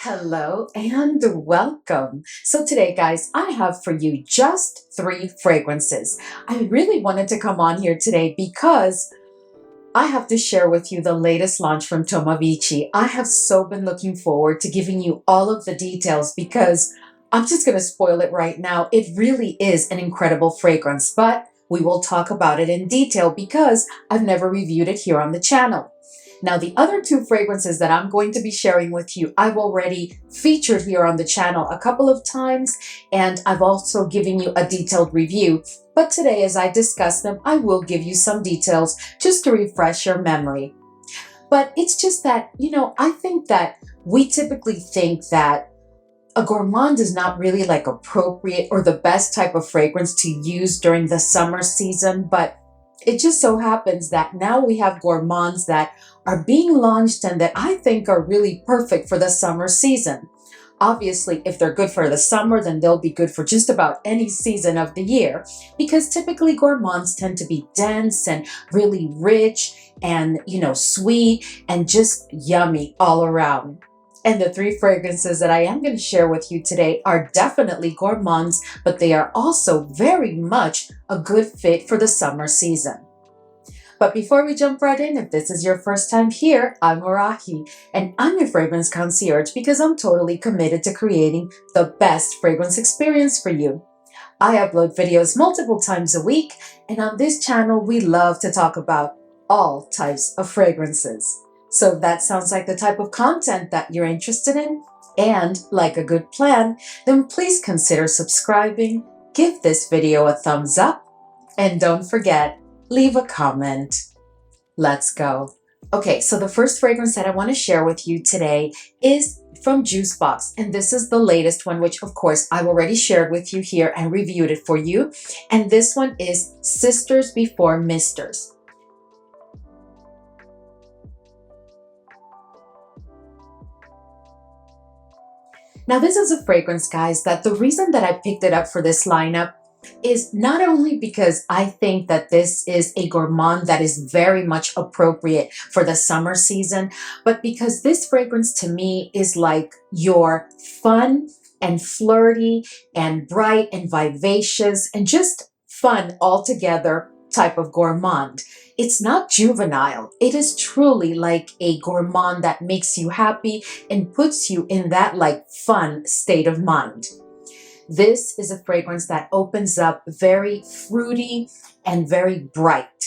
Hello and welcome. So today, guys, I have for you just 3 fragrances. I really wanted to come on here today because I have to share with you the latest launch from TOMAVICCI. I have so been looking forward to giving you all of the details because I'm just going to spoil it right now. It really is an incredible fragrance, but we will talk about it in detail because I've never reviewed it here on the channel. Now, the other 2 fragrances that I'm going to be sharing with you, I've already featured here on the channel a couple of times, and I've also given you a detailed review. But today, as I discuss them, I will give you some details just to refresh your memory. But it's just that, I think that we typically think that a gourmand is not really like appropriate or the best type of fragrance to use during the summer season, but it just so happens that now we have gourmands that are being launched and that I think are really perfect for the summer season. Obviously, if they're good for the summer, then they'll be good for just about any season of the year, because typically gourmands tend to be dense and really rich and, sweet and just yummy all around. And the 3 fragrances that I am going to share with you today are definitely gourmands, but they are also very much a good fit for the summer season. But before we jump right in, if this is your first time here, I'm Arahi, and I'm your fragrance concierge because I'm totally committed to creating the best fragrance experience for you. I upload videos multiple times a week, and on this channel, we love to talk about all types of fragrances. So if that sounds like the type of content that you're interested in and like a good plan, then please consider subscribing, give this video a thumbs up, and don't forget, leave a comment. Let's go. Okay, so the first fragrance that I want to share with you today is from Jusbox, and this is the latest one, which of course I've already shared with you here and reviewed it for you. And this one is Sisters Before Misters. Now, this is a fragrance, guys, that the reason that I picked it up for this lineup is not only because I think that this is a gourmand that is very much appropriate for the summer season, but because this fragrance to me is like your fun and flirty and bright and vivacious and just fun altogether type of gourmand. It's not juvenile. It is truly like a gourmand that makes you happy and puts you in that like fun state of mind. This is a fragrance that opens up very fruity and very bright.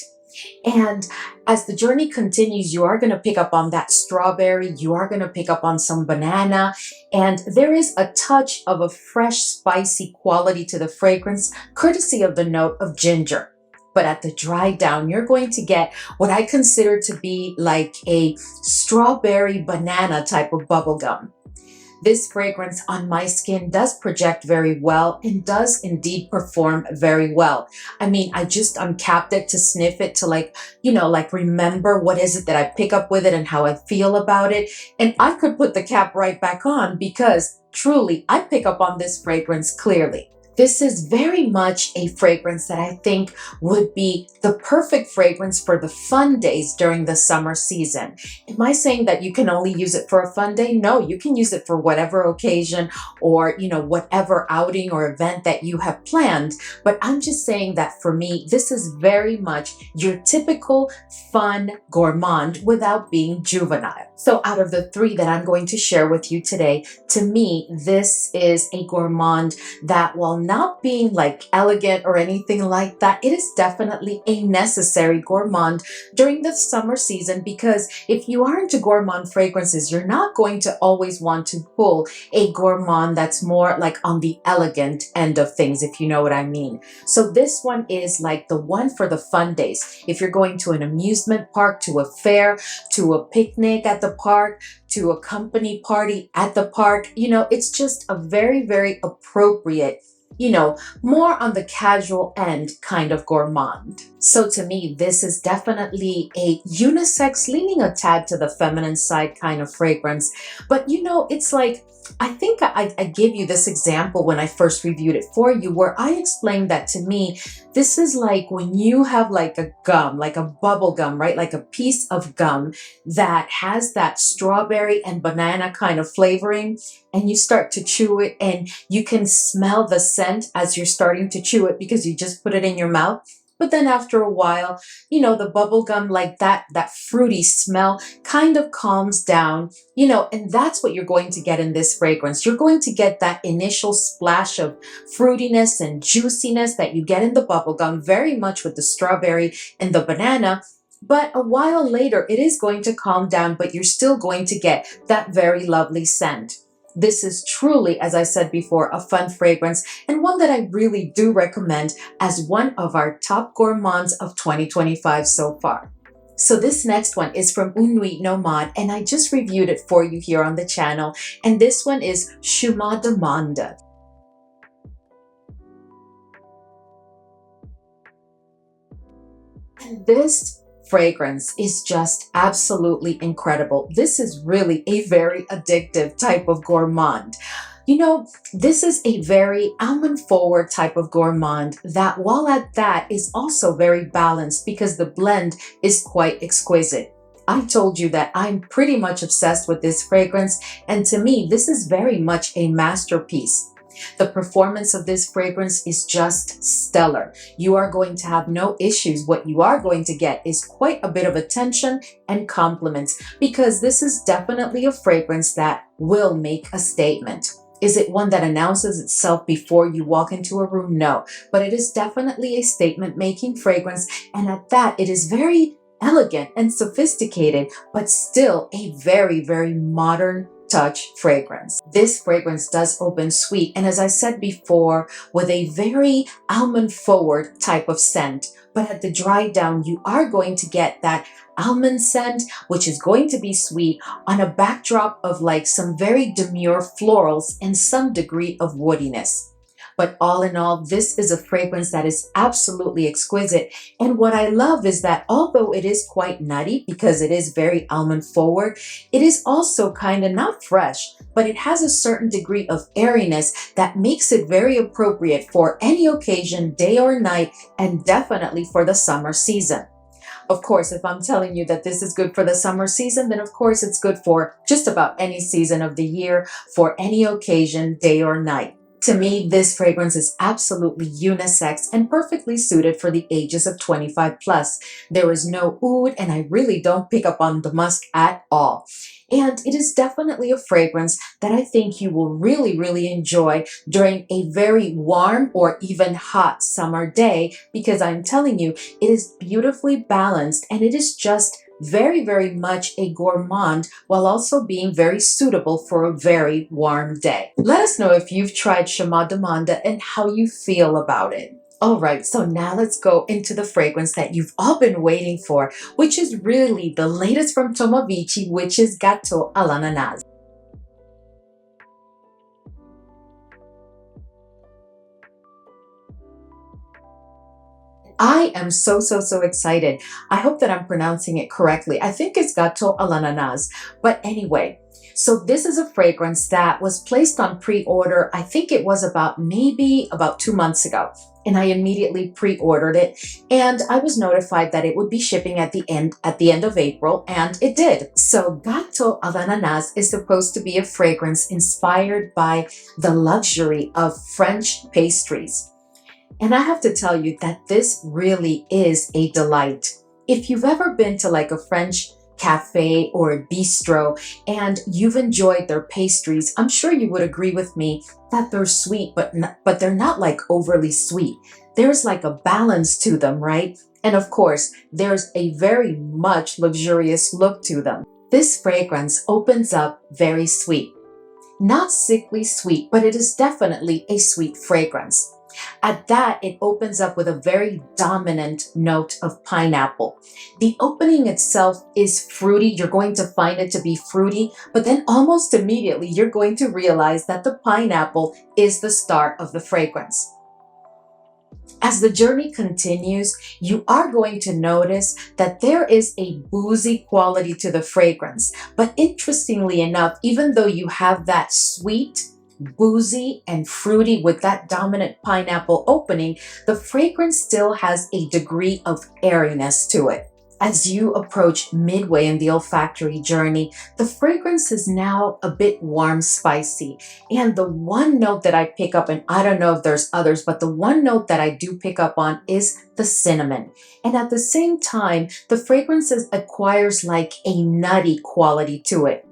And as the journey continues, you are going to pick up on that strawberry, you are going to pick up on some banana, and there is a touch of a fresh, spicy quality to the fragrance, courtesy of the note of ginger. But at the dry down, you're going to get what I consider to be like a strawberry banana type of bubblegum. This fragrance on my skin does project very well and does indeed perform very well. I mean, I just uncapped it to sniff it to like remember what is it that I pick up with it and how I feel about it. And I could put the cap right back on because truly I pick up on this fragrance clearly. This is very much a fragrance that I think would be the perfect fragrance for the fun days during the summer season. Am I saying that you can only use it for a fun day? No, you can use it for whatever occasion or, whatever outing or event that you have planned. But I'm just saying that for me, this is very much your typical fun gourmand without being juvenile. So out of the 3 that I'm going to share with you today, to me, this is a gourmand that, while not being like elegant or anything like that, it is definitely a necessary gourmand during the summer season, because if you are into gourmand fragrances, you're not going to always want to pull a gourmand that's more like on the elegant end of things, if you know what I mean. So this one is like the one for the fun days. If you're going to an amusement park, to a fair, to a picnic at the park, to a company party at the park, it's just a very, very appropriate, more on the casual end kind of gourmand. So to me, this is definitely a unisex, leaning a tad to the feminine side kind of fragrance. But it's like, I think I gave you this example when I first reviewed it for you, where I explained that to me, this is like when you have like a gum, like a bubble gum, right? Like a piece of gum that has that strawberry and banana kind of flavoring, and you start to chew it and you can smell the scent as you're starting to chew it because you just put it in your mouth. But then after a while, the bubble gum, like that fruity smell kind of calms down, and that's what you're going to get in this fragrance. You're going to get that initial splash of fruitiness and juiciness that you get in the bubble gum, very much with the strawberry and the banana. But a while later, it is going to calm down, but you're still going to get that very lovely scent. This is truly, as I said before, a fun fragrance, and one that I really do recommend as one of our top gourmands of 2025 so far. So this next one is from Nuit Nomade, and I just reviewed it for you here on the channel, and this one is Chemin de Monde. And this fragrance is just absolutely incredible. This is really a very addictive type of gourmand. This is a very almond forward type of gourmand that, while at that, is also very balanced because the blend is quite exquisite. I told you that I'm pretty much obsessed with this fragrance, and to me, this is very much a masterpiece. The performance of this fragrance is just stellar. You are going to have no issues. What you are going to get is quite a bit of attention and compliments, because this is definitely a fragrance that will make a statement. Is it one that announces itself before you walk into a room? No, but it is definitely a statement-making fragrance, and at that, it is very elegant and sophisticated, but still a very, very modern touch fragrance. This fragrance does open sweet, and as I said before, with a very almond forward type of scent, but at the dry down, you are going to get that almond scent, which is going to be sweet on a backdrop of like some very demure florals and some degree of woodiness. But all in all, this is a fragrance that is absolutely exquisite. And what I love is that although it is quite nutty because it is very almond forward, it is also kind of not fresh, but it has a certain degree of airiness that makes it very appropriate for any occasion, day or night, and definitely for the summer season. Of course, if I'm telling you that this is good for the summer season, then of course it's good for just about any season of the year, for any occasion, day or night. To me, this fragrance is absolutely unisex and perfectly suited for the ages of 25 plus. There is no oud, and I really don't pick up on the musk at all. And it is definitely a fragrance that I think you will really, really enjoy during a very warm or even hot summer day, because I'm telling you, it is beautifully balanced and it is just very, very much a gourmand while also being very suitable for a very warm day. Let us know if you've tried Chemin de Monde and how you feel about it. All right, so now let's go into the fragrance that you've all been waiting for, which is really the latest from TOMAVICCI, which is Gateau à l'Ananas. I am so excited. I hope that I'm pronouncing it correctly. I think it's Gateau à l'Ananas. But anyway, so this is a fragrance that was placed on pre-order. I think it was maybe about 2 months ago. And I immediately pre-ordered it. And I was notified that it would be shipping at the end of April, and it did. So Gateau à l'Ananas is supposed to be a fragrance inspired by the luxury of French pastries. And I have to tell you that this really is a delight. If you've ever been to like a French cafe or a bistro and you've enjoyed their pastries, I'm sure you would agree with me that they're sweet, but they're not like overly sweet. There's like a balance to them, right? And of course, there's a very much luxurious look to them. This fragrance opens up very sweet. Not sickly sweet, but it is definitely a sweet fragrance. At that, it opens up with a very dominant note of pineapple. The opening itself is fruity. You're going to find it to be fruity, but then almost immediately you're going to realize that the pineapple is the star of the fragrance. As the journey continues, you are going to notice that there is a boozy quality to the fragrance. But interestingly enough, even though you have that sweet, boozy, and fruity with that dominant pineapple opening, the fragrance still has a degree of airiness to it. As you approach midway in the olfactory journey, the fragrance is now a bit warm, spicy. And the one note that I pick up, and I don't know if there's others, but the one note that I do pick up on is the cinnamon. And at the same time, the fragrance acquires like a nutty quality to it.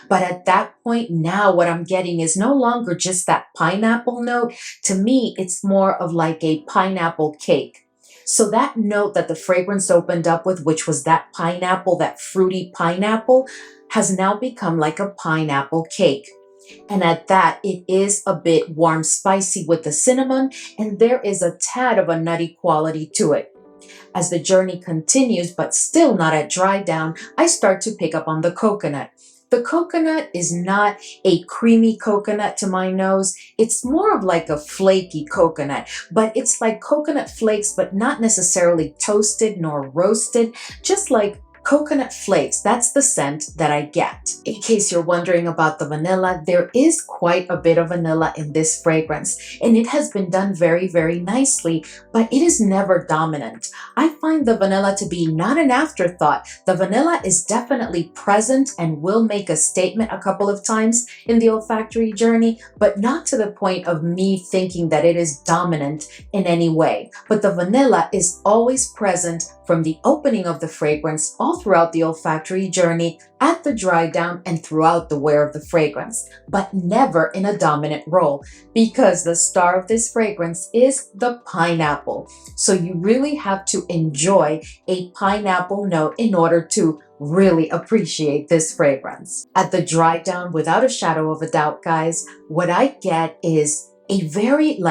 But at that point now, what I'm getting is no longer just that pineapple note. To me, it's more of like a pineapple cake. So that note that the fragrance opened up with, which was that pineapple, that fruity pineapple, has now become like a pineapple cake. And at that, it is a bit warm, spicy with the cinnamon, and there is a tad of a nutty quality to it. As the journey continues, but still not at dry down, I start to pick up on the coconut. The coconut is not a creamy coconut to my nose. It's more of like a flaky coconut, but it's like coconut flakes, but not necessarily toasted nor roasted, just like coconut flakes. That's the scent that I get. In case you're wondering about the vanilla, there is quite a bit of vanilla in this fragrance, and it has been done very, very nicely, but it is never dominant. I find the vanilla to be not an afterthought. The vanilla is definitely present and will make a statement a couple of times in the olfactory journey, but not to the point of me thinking that it is dominant in any way. But the vanilla is always present from the opening of the fragrance all throughout the olfactory journey, at the dry down, and throughout the wear of the fragrance, but never in a dominant role, because the star of this fragrance is the pineapple. So you really have to enjoy a pineapple note in order to really appreciate this fragrance. At the dry down, without a shadow of a doubt, guys, what I get is a very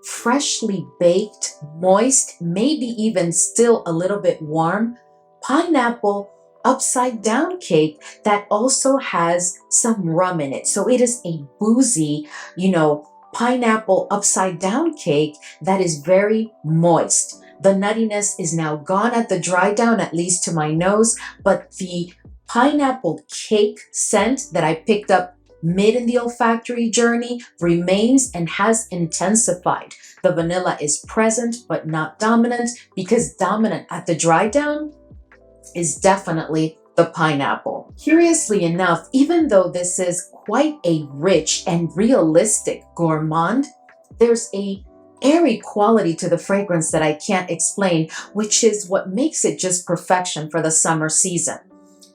freshly baked, moist, maybe even still a little bit warm pineapple upside down cake that also has some rum in it. So it is a boozy, pineapple upside down cake that is very moist. The nuttiness is now gone at the dry down, at least to my nose, but the pineapple cake scent that I picked up mid in the olfactory journey remains and has intensified. The vanilla is present but not dominant, because dominant at the dry down is definitely the pineapple. Curiously enough, even though this is quite a rich and realistic gourmand, there's a airy quality to the fragrance that I can't explain, which is what makes it just perfection for the summer season.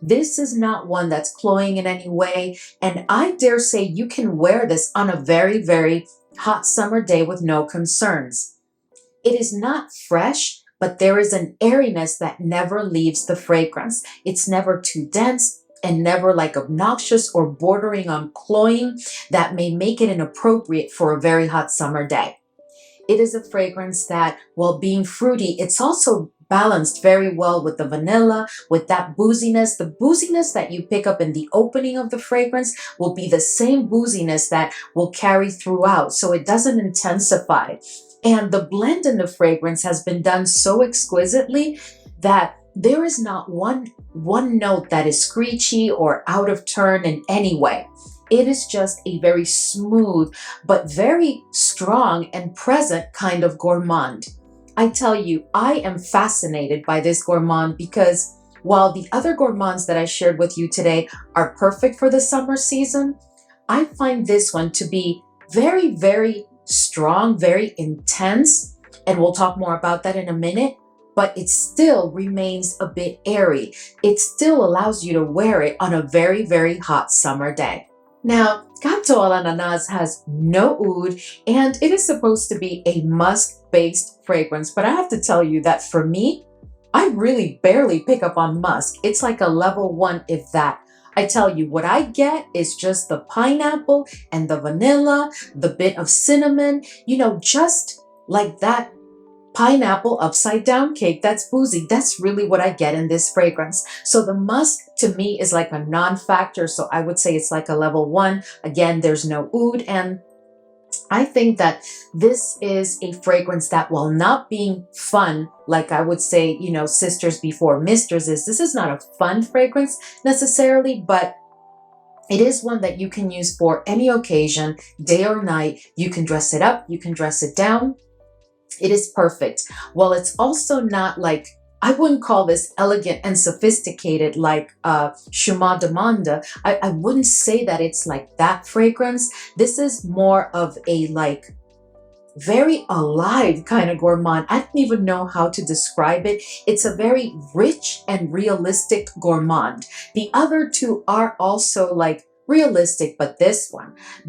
This is not one that's cloying in any way, and I dare say you can wear this on a very, very hot summer day with no concerns. It is not fresh, but there is an airiness that never leaves the fragrance. It's never too dense and never obnoxious or bordering on cloying that may make it inappropriate for a very hot summer day. It is a fragrance that, while being fruity, it's also balanced very well with the vanilla, with that booziness. The booziness that you pick up in the opening of the fragrance will be the same booziness that will carry throughout, so it doesn't intensify. And the blend in the fragrance has been done so exquisitely that there is not one note that is screechy or out of turn in any way. It is just a very smooth but very strong and present kind of gourmand. I tell you, I am fascinated by this gourmand because while the other gourmands that I shared with you today are perfect for the summer season, I find this one to be very, very strong, very intense, and we'll talk more about that in a minute, but it still remains a bit airy. It still allows you to wear it on a very, very hot summer day. Now, Gateau à l'Ananas has no oud, and it is supposed to be a musk-based fragrance, but I have to tell you that for me, I really barely pick up on musk. It's like a level 1, if that. I tell you, what I get is just the pineapple and the vanilla, the bit of cinnamon, just like that pineapple upside down cake that's boozy. That's really what I get in this fragrance. So the musk to me is like a non-factor. So I would say it's like a level 1. Again, there's no oud, and I think that this is a fragrance that, while not being fun, like I would say, you know, Sisters Before Misters is, this is not a fun fragrance necessarily, but it is one that you can use for any occasion, day or night. You can dress it up, you can dress it down. It is perfect. Well, it's also not like, I wouldn't call this elegant and sophisticated like Chemin de Monde. I wouldn't say that it's like that fragrance. This is more of a like very alive kind of gourmand. I don't even know how to describe it. It's a very rich and realistic gourmand. The other two are also like realistic, but this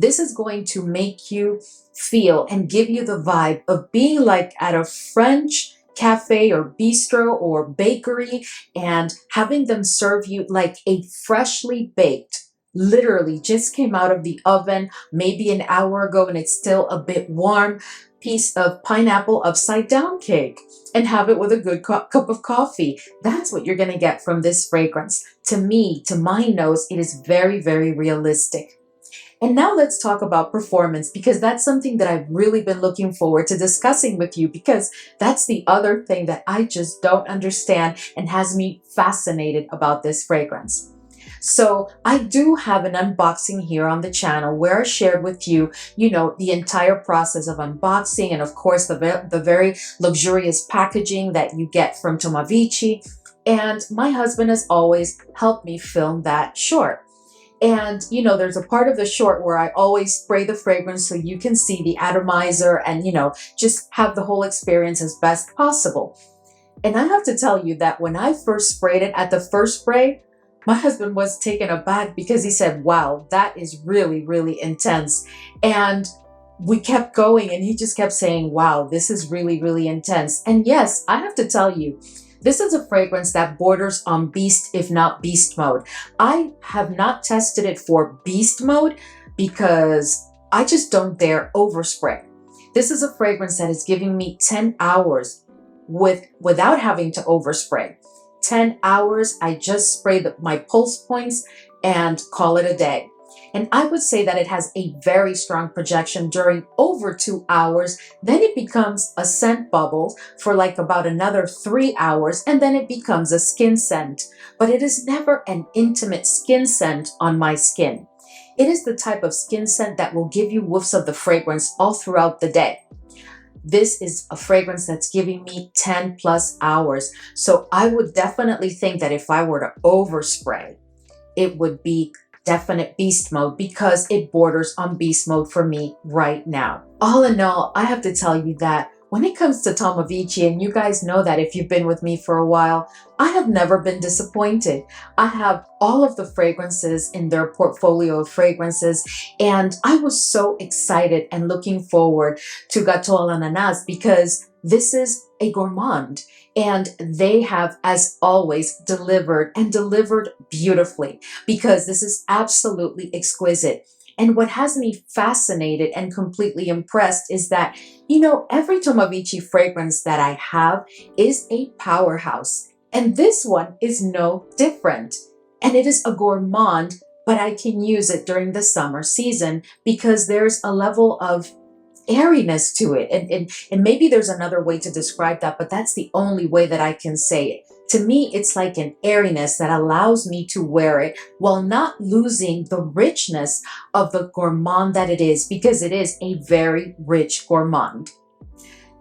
is going to make you feel and give you the vibe of being like at a French cafe or bistro or bakery, and having them serve you like a freshly baked, literally just came out of the oven maybe an hour ago and it's still a bit warm, piece of pineapple upside down cake, and have it with a good cup of coffee. That's what you're going to get from this fragrance. To me, to my nose, it is very, very realistic. And now let's talk about performance, because that's something that I've really been looking forward to discussing with you, because that's the other thing that I just don't understand and has me fascinated about this fragrance. So I do have an unboxing here on the channel where I shared with you, you know, the entire process of unboxing, and of course the very luxurious packaging that you get from TOMAVICCI. And my husband has always helped me film that short. And, you know, there's a part of the short where I always spray the fragrance so you can see the atomizer and, you know, just have the whole experience as best possible. And I have to tell you that when I first sprayed it, at the first spray, my husband was taken aback because he said, wow, that is really, really intense. And we kept going and he just kept saying, wow, this is really, really intense. And yes, I have to tell you, this is a fragrance that borders on beast, if not beast mode. I have not tested it for beast mode because I just don't dare overspray. This is a fragrance that is giving me 10 hours without having to overspray. 10 hours, I just spray my pulse points and call it a day. And I would say that it has a very strong projection during over 2 hours. Then it becomes a scent bubble for like about another 3 hours, and then it becomes a skin scent. But it is never an intimate skin scent on my skin. It is the type of skin scent that will give you whiffs of the fragrance all throughout the day. This is a fragrance that's giving me 10 plus hours. So I would definitely think that if I were to overspray, it would be definite beast mode, because it borders on beast mode for me right now. All in all, I have to tell you that when it comes to TOMAVICCI, and you guys know that if you've been with me for a while, I have never been disappointed. I have all of the fragrances in their portfolio of fragrances, and I was so excited and looking forward to Gâteau à l'Ananas because this is a gourmand. And they have, as always, delivered and delivered beautifully, because this is absolutely exquisite. And what has me fascinated and completely impressed is that, you know, every TOMAVICCI fragrance that I have is a powerhouse. And this one is no different. And it is a gourmand, but I can use it during the summer season because there's a level of airiness to it. And maybe there's another way to describe that, but that's the only way that I can say it. To me, it's like an airiness that allows me to wear it while not losing the richness of the gourmand that it is, because it is a very rich gourmand.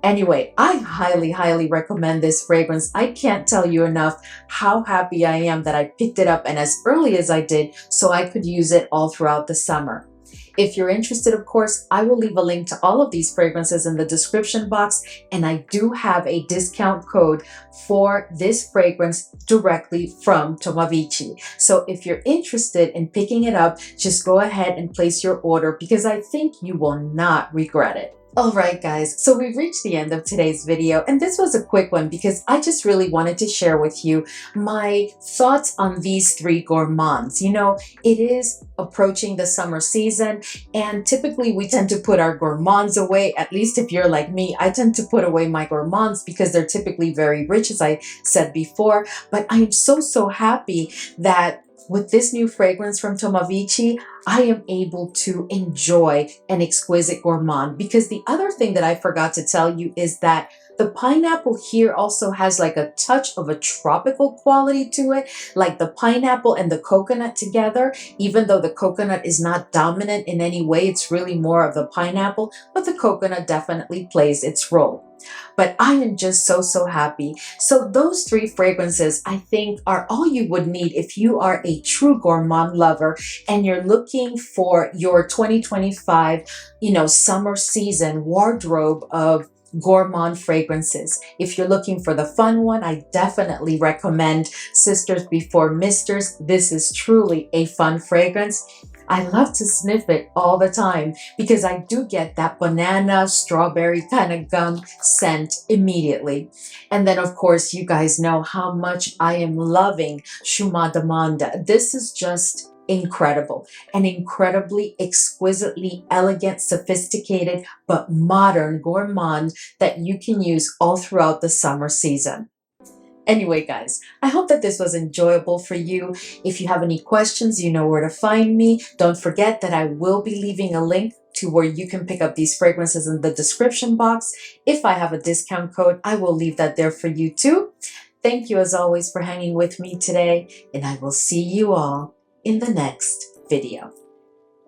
Anyway, I highly, highly recommend this fragrance. I can't tell you enough how happy I am that I picked it up, and as early as I did, so I could use it all throughout the summer. If you're interested, of course, I will leave a link to all of these fragrances in the description box, and I do have a discount code for this fragrance directly from TOMAVICCI. So if you're interested in picking it up, just go ahead and place your order, because I think you will not regret it. Alright guys, so we've reached the end of today's video, and this was a quick one because I just really wanted to share with you my thoughts on these three gourmands. You know, it is approaching the summer season, and typically we tend to put our gourmands away. At least if you're like me, I tend to put away my gourmands because they're typically very rich, as I said before. But I am so happy that with this new fragrance from TOMAVICCI, I am able to enjoy an exquisite gourmand. Because the other thing that I forgot to tell you is that the pineapple here also has like a touch of a tropical quality to it, like the pineapple and the coconut together. Even though the coconut is not dominant in any way, it's really more of the pineapple, but the coconut definitely plays its role. But I am just so happy. So those three fragrances, I think, are all you would need if you are a true gourmand lover and you're looking for your 2025, summer season wardrobe of gourmand fragrances. If you're looking for the fun one, I definitely recommend Sisters Before Misters. This is truly a fun fragrance. I love to sniff it all the time because I do get that banana, strawberry kind of gum scent immediately. And then, of course, you guys know how much I am loving Chemin d'Amande. This is just incredible, an incredibly exquisitely elegant, sophisticated, but modern gourmand that you can use all throughout the summer season. Anyway, guys, I hope that this was enjoyable for you. If you have any questions, you know where to find me. Don't forget that I will be leaving a link to where you can pick up these fragrances in the description box. If I have a discount code, I will leave that there for you too. Thank you as always for hanging with me today, and I will see you all in the next video.